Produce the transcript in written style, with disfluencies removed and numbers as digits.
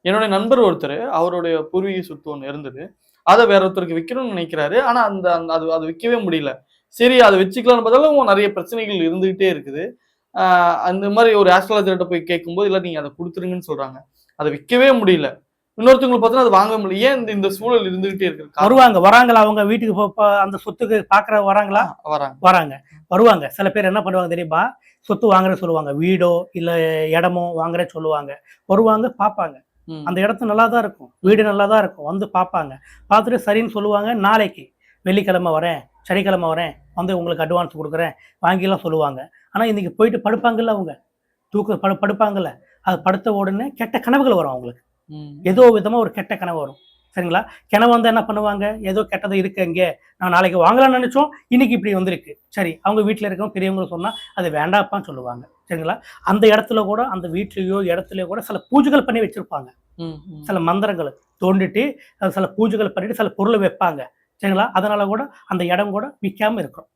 என்னுடைய நண்பர் ஒருத்தரு, அவருடைய பூர்வீக சொத்து ஒண்ணு இருந்தது. அத வேற ஒருத்தருக்கு விக்கணும்னு நினைக்கிறாரு. ஆனா அந்த அந்த அது அது விக்கவே முடியல. சரி அத வச்சுக்கலாம்னு பார்த்தாலும் நெறைய பிரச்சனைகள் இருந்துகிட்டே இருக்குது. ஆ அந்த மாரி ஒரு ஆஸ்ட்ராலஜர்ட்ட போய் கேட்கும்போது, இல்ல நீங்க அத குடுத்துருங்கன்னு சொல்றாங்க. அத விக்கவே முடியல. இன்னொருத்தவங்களுக்கு பார்த்தீங்கன்னா, அத வாங்க முடியல. ஏன் இந்த சூழல் இருந்துகிட்டே இருக்கு? காரணம் வருவாங்க. வராங்களா அவங்க வீட்டுக்கு அந்த சொத்துக்கு பார்க்குற வராங்களா? வராங்க. வராங்க. வருவாங்க. சில பேர் என்ன பண்ணுவாங்க தெரியுமா? சொத்து வாங்குறேன்னு சொல்லுவாங்க. வீடோ, இல்ல இடமோ வாங்குறேன்னு சொல்லுவாங்க. வருவாங்க, பார்ப்பாங்க. ம். அந்த இடத்து நல்லா தான் இருக்கும். வீடு நல்லா தான் இருக்கும். வந்து பார்ப்பாங்க. பார்த்துட்டு சரின்னு சொல்லுவாங்க. நாளைக்கு வெள்ளிக்கிழமை வரேன், சனிக்கிழமை வரேன், வந்து உங்களுக்கு அட்வான்ஸ் குடுக்குறேன், வாங்கிலாம் சொல்லுவாங்க. ஆனா இன்னைக்கு போயிட்டு படுப்பாங்கல்ல அவங்க. படுப்பாங்கல்ல. அது படுத்த உடனே கெட்ட கனவுகள் வரும் அவங்களுக்கு. ம். ஏதோ விதமா ஒரு கெட்ட கனவு வரும். சரிங்களா? கனவு வந்தா என்ன பண்ணுவாங்க? ஏதோ கெட்டது இருக்கு இங்க. நான் நாளைக்கு வாங்கலாம்னு நெனச்சோம். இன்னைக்கு இப்படி வந்திருக்கு. சரி. அவங்க வீட்ல இருக்கவங்க பெரியவங்க சொன்னா, அது வேண்டாப்பான்னு சொல்லுவாங்க. சரிங்களா? அந்த இடத்துல கூட அந்த வீட்லயோ, இடத்துலயோ கூட சில பூஜைகள் பண்ணி வச்சிருப்பாங்க. ம். ம். சில மந்திரங்கள தோண்டிட்டு, சில பூஜைகள் பண்ணிட்டு, சில பொருள வைப்பாங்க. சரிங்களா? அதனால கூட அந்த இடம் கூட விக்காம இருக்கும்.